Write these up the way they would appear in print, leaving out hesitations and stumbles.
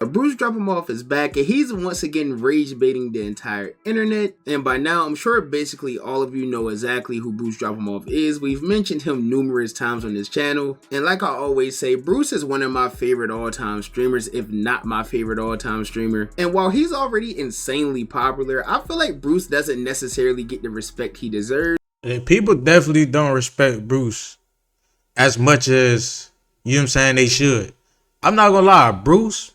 Brucedropemoff is back and he's once again rage baiting the entire internet. And by now, I'm sure basically all of you know exactly who Brucedropemoff is. We've mentioned him numerous times on this channel. And like I always say, Bruce is one of my favorite all-time streamers, if not my favorite all-time streamer. And while he's already insanely popular, I feel like Bruce doesn't necessarily get the respect he deserves. And people definitely don't respect Bruce as much as, you know what I'm saying, they should. I'm not gonna lie, Bruce,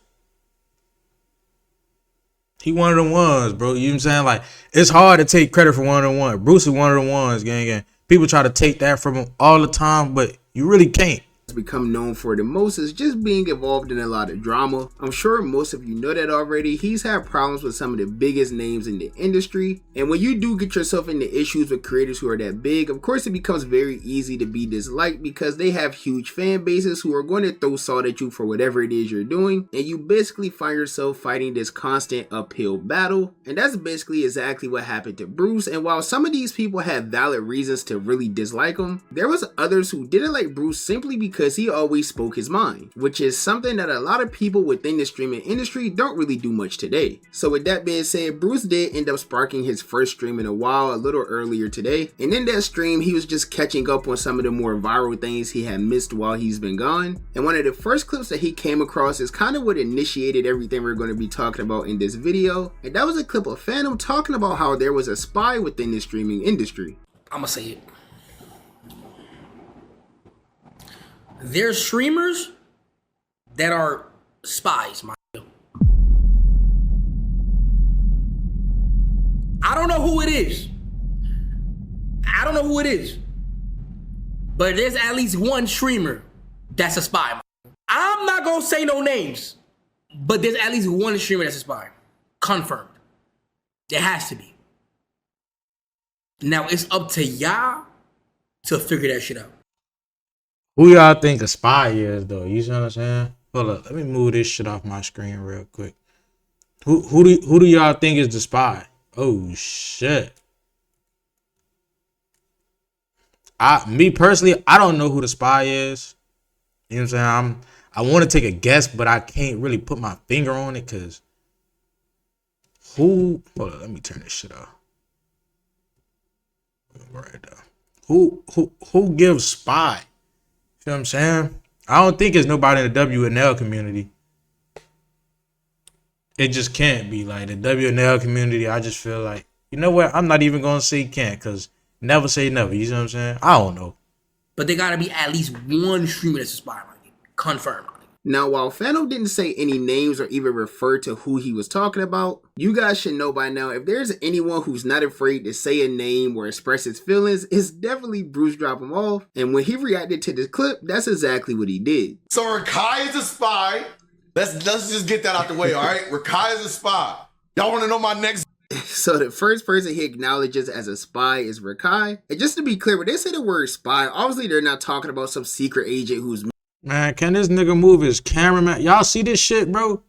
he one of the ones, bro. You know what I'm saying? Like, it's hard to take credit for one of the ones. Bruce is one of the ones, gang. People try to take that from him all the time, but you really can't. Become known for the most is just being involved in a lot of drama. I'm sure most of you know that already. He's had problems with some of the biggest names in the industry, and when you do get yourself into issues with creators who are that big, of course it becomes very easy to be disliked because they have huge fan bases who are going to throw salt at you for whatever it is you're doing, and you basically find yourself fighting this constant uphill battle. And that's basically exactly what happened to Bruce. And while some of these people had valid reasons to really dislike him, there was others who didn't like Bruce simply because he always spoke his mind, which is something that a lot of people within the streaming industry don't really do much today. So with that being said, Bruce did end up sparking his first stream in a while a little earlier today, and in that stream he was just catching up on some of the more viral things he had missed while he's been gone. And one of the first clips that he came across is kind of what initiated everything we're going to be talking about in this video, and that was a clip of Phantom talking about how there was a spy within the streaming industry. I'ma say it. There's streamers that are spies, my nigga. I don't know who it is. But there's at least one streamer that's a spy. I'm not gonna say no names, but there's at least one streamer that's a spy. Confirmed. There has to be. Now it's up to y'all to figure that shit out. Who y'all think a spy is, though? You see what I'm saying? Hold up, let me move this shit off my screen real quick. Who do y'all think is the spy? Oh shit. Me personally, I don't know who the spy is. You know what I'm saying? I want to take a guess, but I can't really put my finger on it because hold up, let me turn this shit off. Right there. Who gives spy? You know what I'm saying? I don't think it's nobody in the WNL community. It just can't be. Like, the WNL community, I just feel like, you know what? I'm not even going to say can't, because never say never. You know what I'm saying? I don't know. But there got to be at least one streamer that's a spy. Confirmed. Now, while Phantom didn't say any names or even refer to who he was talking about, you guys should know by now, if there's anyone who's not afraid to say a name or express his feelings, it's definitely Brucedropemoff. And when he reacted to this clip, that's exactly what he did. So Rakai is a spy. Let's just get that out the way, all right? Rakai is a spy. Y'all want to know my next? So the first person he acknowledges as a spy is Rakai. And just to be clear, when they say the word spy, obviously they're not talking about some secret agent who's... Man, can this nigga move his camera, man? Y'all see this shit, bro?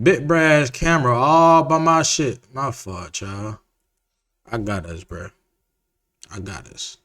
Bit Brad's camera all by my shit. My fault, y'all. I got us, bro. I got us.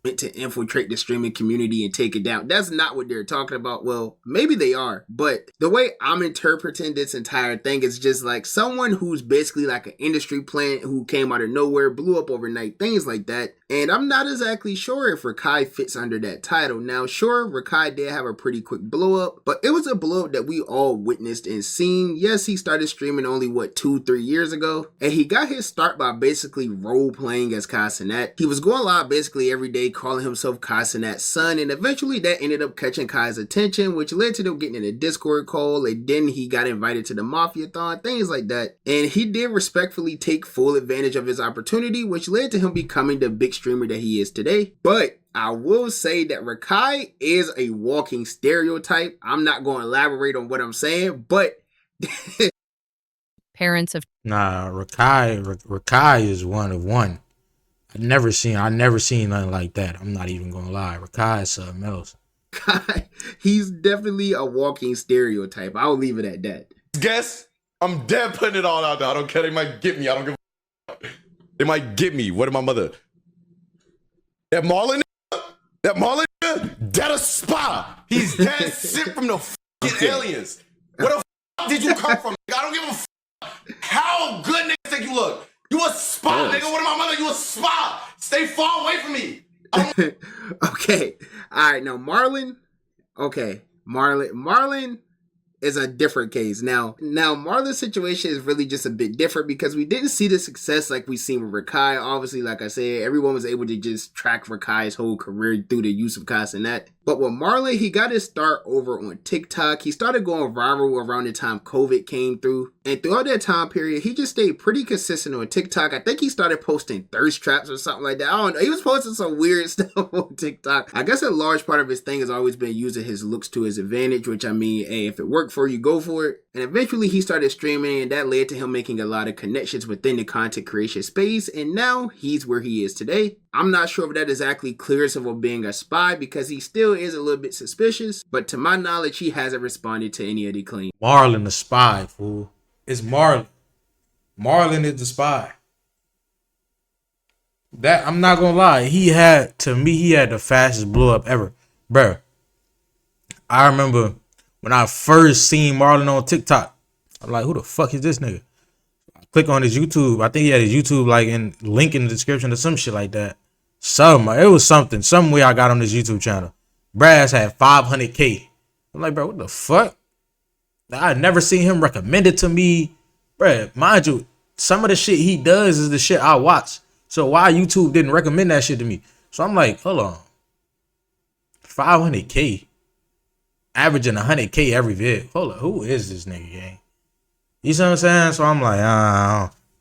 To infiltrate the streaming community and take it down. That's not what they're talking about. Well, maybe they are, but the way I'm interpreting this entire thing is just like someone who's basically like an industry plant who came out of nowhere, blew up overnight, things like that. And I'm not exactly sure if Rakai fits under that title. Now, sure, Rakai did have a pretty quick blow up, but it was a blow up that we all witnessed and seen. Yes, he started streaming only, what, 2-3 years ago? And he got his start by basically role playing as Kai Cenat. He was going live basically every day, calling himself Kai Cenat's son, and eventually that ended up catching Kai's attention, which led to them getting in a Discord call, and then he got invited to the Mafia-thon, things like that. And he did respectfully take full advantage of his opportunity, which led to him becoming the big streamer that he is today. But I will say that Rakai is a walking stereotype. I'm not going to elaborate on what I'm saying, but parents of Rakai is one of one. I never seen nothing like that. I'm not even gonna lie. Rakai is something else. He's definitely a walking stereotype. I'll leave it at that. Guess I'm dead putting it all out there. I don't care. They might get me. I don't give a fuck. They might get me. What am my mother? That Marlon, that a spy. He's dead sent from the fucking aliens. What the did you come from? I don't give a f how good niggas think you look. You a spy, nigga. What am my mother? You a spy. Stay far away from me. Okay. All right. Now, Marlon. Okay. Marlon is a different case. Now Marlon's situation is really just a bit different because we didn't see the success like we seen with Rakai. Obviously, like I said, everyone was able to just track Rakai's whole career through the use of Castanet. But with Marlon, he got his start over on TikTok. He started going viral around the time COVID came through. And throughout that time period, he just stayed pretty consistent on TikTok. I think he started posting thirst traps or something like that. I don't know. He was posting some weird stuff on TikTok. I guess a large part of his thing has always been using his looks to his advantage, which I mean, hey, if it worked for you, go for it. And eventually he started streaming, and that led to him making a lot of connections within the content creation space. And now he's where he is today. I'm not sure if that exactly clears him of being a spy because he still is a little bit suspicious. But to my knowledge, he hasn't responded to any of the claims. Marlon the spy, fool. It's Marlon. Marlon is the spy. That I'm not gonna lie. He had the fastest blow up ever. Bruh. I remember when I first seen Marlon on TikTok. I'm like, who the fuck is this nigga? I click on his YouTube. I think he had his YouTube like in link in the description or some shit like that. It was something. Some way I got on this YouTube channel. Brass had 500K. I'm like, bro, what the fuck? I never seen him recommended to me. Bruh, mind you, some of the shit he does is the shit I watch. So why YouTube didn't recommend that shit to me? So I'm like, hold on. 500K. Averaging 100K every vid. Hold on, who is this nigga, gang? You see what I'm saying? So I'm like,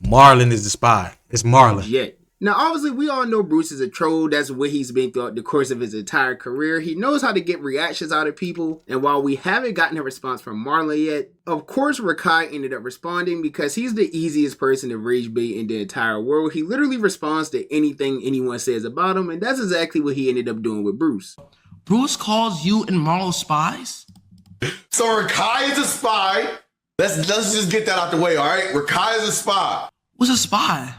Marlon is the spy. It's Marlon. Yeah. Now, obviously, we all know Bruce is a troll. That's what he's been throughout the course of his entire career. He knows how to get reactions out of people. And while we haven't gotten a response from Marlon yet, of course, Rakai ended up responding because he's the easiest person to rage bait in the entire world. He literally responds to anything anyone says about him. And that's exactly what he ended up doing with Bruce. Bruce calls you and Marlo spies? So Rakai is a spy. Let's just get that out the way, all right? Rakai is a spy. What's a spy?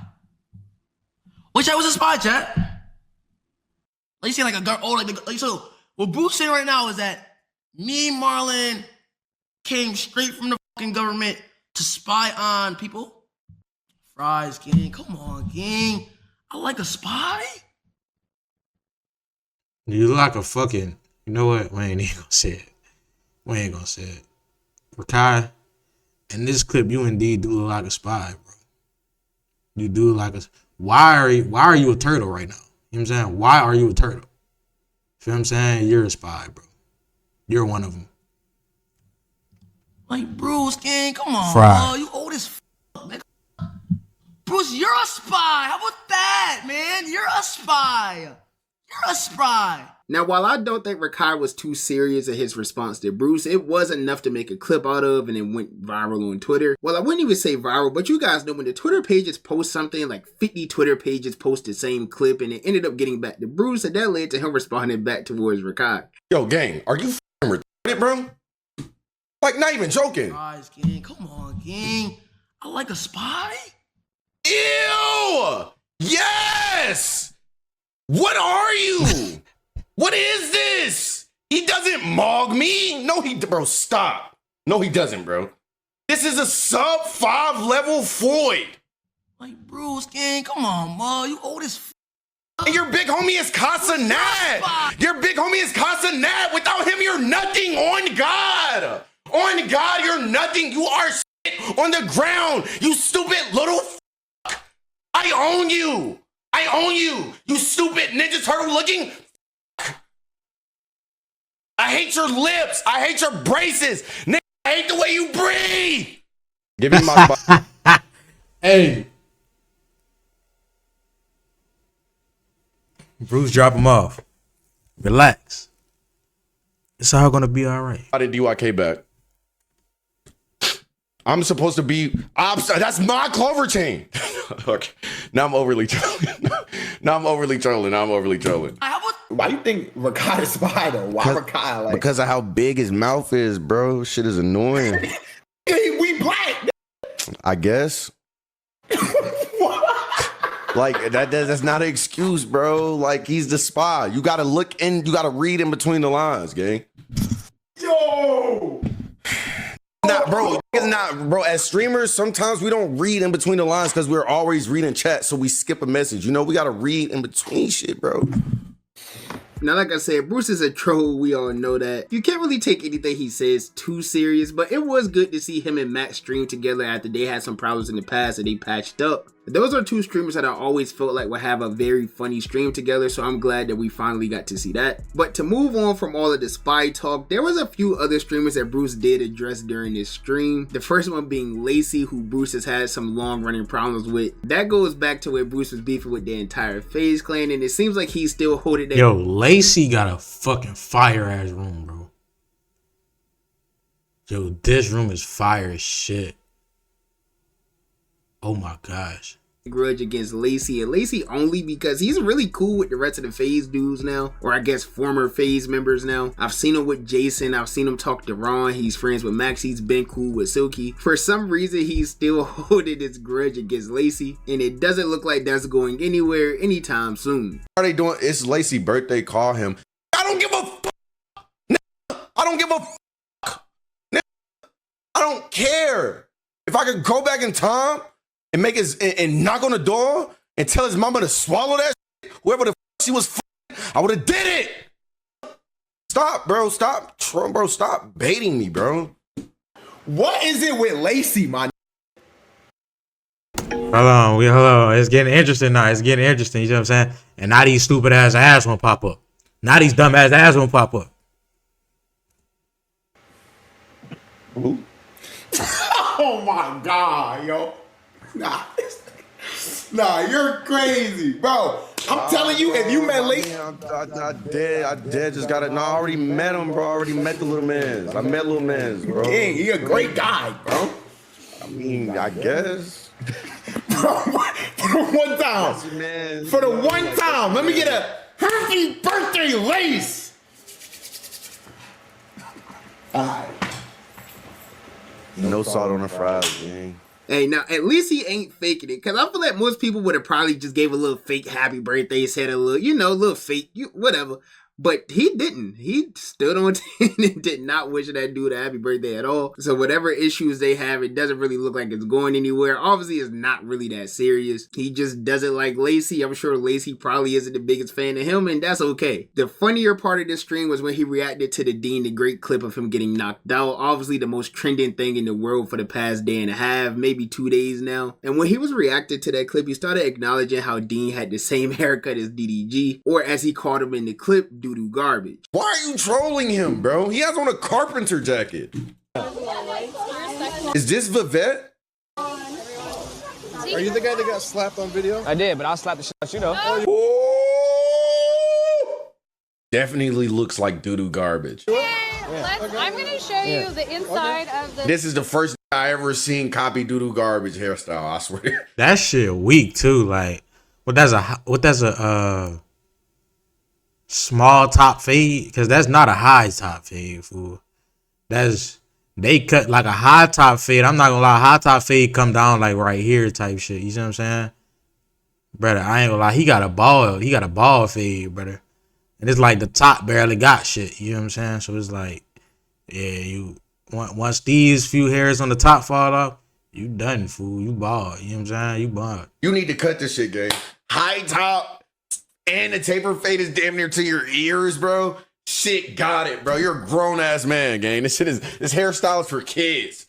Which I was a spy, chat. Like you saying like a girl, so what Bruce saying right now is that me, Marlon, came straight from the fucking government to spy on people. Fries, gang, come on, gang. I like a spy. You look like a fucking, you know what? We ain't even gonna say it. We ain't gonna say it. Rakai, in this clip, you indeed do look like a spy, bro. You do look like a. Why are you a turtle right now? You know what I'm saying? Why are you a turtle? Feel what I'm saying? You're a spy, bro. You're one of them. Like, Bruce, gang, come on. Fry. Bro, you old as fuck, nigga. Bruce, you're a spy. How about that, man? You're a spy. You're a spy. Now, while I don't think Rakai was too serious in his response to Bruce, it was enough to make a clip out of and it went viral on Twitter. Well, I wouldn't even say viral, but you guys know when the Twitter pages post something, like 50 Twitter pages post the same clip, and it ended up getting back to Bruce, and that led to him responding back towards Rakai. Yo, gang, are you f***ing retarded, bro? Like, not even joking. Guys, gang, come on, gang. I like a spy. Ew! Yes! What are you? What is this? He doesn't mog me. No, bro, stop. No, he doesn't, bro. This is a sub 5 level Floyd. Like, Bruce, gang, come on, bro. You old as fuck. And your big homie is Casa Nat. Your big homie is Casa Nat. Without him, you're nothing. On God. On God, you're nothing. You are shit on the ground. You stupid little f***. I own you. I own you. You stupid Ninja Turtle looking. I hate your lips. I hate your braces. Nigga, I hate the way you breathe. Give me my spot. Hey. Bruce, drop him off. Relax. It's all gonna be all right. I did DYK back. I'm supposed to be. That's my clover chain. Okay. Now I'm overly trolling. Now I'm overly trolling. Why do you think Rakai is spy though? Why Rakai? Like, because of how big his mouth is, bro. Shit is annoying. we black. I guess. Like that's not an excuse, bro. Like he's the spy. You gotta look in. You gotta read in between the lines, gang. Yo. Not bro, it's not, bro. As streamers, sometimes we don't read in between the lines because we're always reading chat, so we skip a message. You know, we gotta read in between shit, bro. Now, like I said, Bruce is a troll, we all know that. You can't really take anything he says too serious, but it was good to see him and Matt stream together after they had some problems in the past that they patched up. Those are two streamers that I always felt like would have a very funny stream together, so I'm glad that we finally got to see that. But to move on from all of the spy talk, there was a few other streamers that Bruce did address during this stream. The first one being Lacey, who Bruce has had some long running problems with. That goes back to where Bruce was beefing with the entire FaZe clan, and it seems like he's still holding that. Yo, Lacey got a fucking fire ass room, bro. Yo, this room is fire as shit. Oh my gosh. Grudge against Lacey, and Lacey only because he's really cool with the rest of the FaZe dudes now, or I guess former FaZe members now. I've seen him with Jason, I've seen him talk to Ron, he's friends with Max, he's been cool with Silky. For some reason, he's still holding his grudge against Lacey, and it doesn't look like that's going anywhere anytime soon. What are they doing? It's Lacey's birthday. Call him. I don't give a fuck. I don't give a fuck. I don't care. If I could go back in time and make his and knock on the door and tell his mama to swallow that shit, whoever the fuck she was fucking, I would have did it. Stop, bro. Stop, Trump, bro. Stop baiting me, bro. What is it with Lacey, man? Hold on. It's getting interesting now. It's getting interesting. You know what I'm saying? And now these stupid ass won't pop up. Now these dumb ass won't pop up. Ooh. Oh my God, yo. Nah, you're crazy, bro. I'm telling you, if you met Lacey, I did. Just got it. No, I already met him, bro. I already met the little mans. I met little mans, bro. dang, he a great guy, bro. I mean, I guess. Bro, for one time. For the one time, let me get a happy birthday, Lace. Alright. No salt on the fries, gang. Hey, now at least he ain't faking it, because I feel like most people would have probably just gave a little fake happy birthday, said a little, little fake, whatever. But he didn't. He stood on 10 and did not wish that dude a happy birthday at all. So whatever issues they have, it doesn't really look like it's going anywhere. Obviously, it's not really that serious. He just doesn't like Lacey. I'm sure Lacey probably isn't the biggest fan of him, and that's okay. The funnier part of this stream was when he reacted to the Dean the Great clip of him getting knocked out. Obviously, the most trending thing in the world for the past day and a half, maybe 2 days now. And when he was reacting to that clip, he started acknowledging how Dean had the same haircut as DDG, or as he called him in the clip, doo-doo garbage. Why are you trolling him, bro? He has on a carpenter jacket. Is this Vivette? Are you the guy that got slapped on video? I did, but I'll slap the shit out you, know. Ooh. Definitely looks like doo-doo garbage. I'm going to show you the inside of the... This is the first I ever seen copy doo-doo garbage hairstyle, I swear. That shit weak too. Like, what that's a small top fade? Because that's not a high top fade, fool. They cut like a high top fade. I'm not gonna lie, high top fade come down like right here type shit. You see what I'm saying? Brother, I ain't gonna lie, he got a ball fade, brother. And it's like the top barely got shit. You know what I'm saying? So it's like, yeah, once these few hairs on the top fall off, you done, fool. You bald. You know what I'm saying? You bald. You need to cut this shit, gang. High top and the taper fade is damn near to your ears, bro. Shit, got it, bro. You're a grown ass man, gang. This hairstyle is for kids.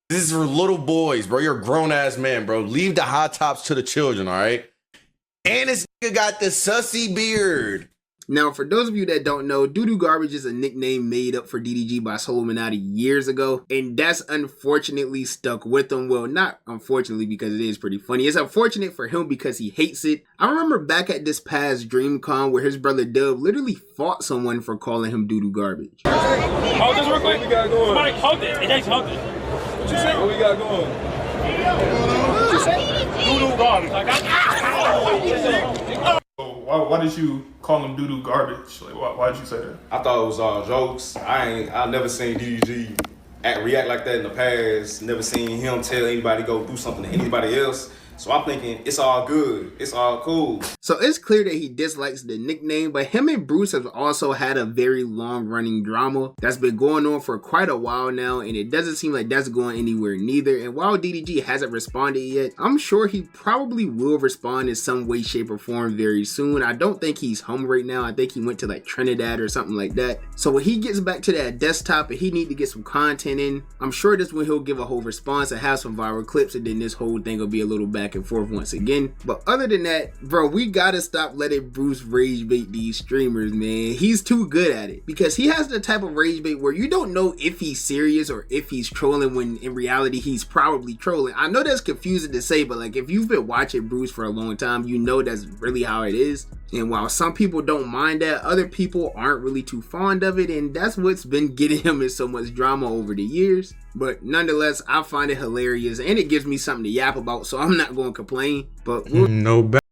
This is for little boys, bro. You're a grown ass man, bro. Leave the high tops to the children, all right? And this nigga got the sussy beard. Now, for those of you that don't know, Doo-Doo Garbage is a nickname made up for DDG by Solomonati years ago, and that's unfortunately stuck with him. Well, not unfortunately, because it is pretty funny. It's unfortunate for him because he hates it. I remember back at this past DreamCon where his brother Dub literally fought someone for calling him Doo-Doo Garbage. Hold this real quick. What we got going? Somebody hold it. It takes hold it. What you say? What we got going? What you say? Doo-Doo Garbage. Why did you call him doo-doo garbage? Like, why did you say that? I thought it was all jokes. I never seen DDG react like that in the past. Never seen him tell anybody to go do something to anybody else. So I'm thinking it's all good. It's all cool. So it's clear that he dislikes the nickname, but him and Bruce have also had a very long running drama that's been going on for quite a while now, and it doesn't seem like that's going anywhere neither. And while DDG hasn't responded yet, I'm sure he probably will respond in some way, shape, or form very soon. I don't think he's home right now. I think he went to like Trinidad or something like that. So when he gets back to that desktop and he need to get some content in, I'm sure this when he'll give a whole response and have some viral clips, and then this whole thing will be a little back and forth once again. But other than that, bro, we gotta stop letting Bruce rage bait these streamers, man. He's too good at it, because he has the type of rage bait where you don't know if he's serious or if he's trolling, when in reality he's probably trolling. I know that's confusing to say, but like if you've been watching Bruce for a long time, you know that's really how it is. And while some people don't mind that, other people aren't really too fond of it, and that's what's been getting him in so much drama over the years. But nonetheless, I find it hilarious and it gives me something to yap about, so I'm not going to complain. But no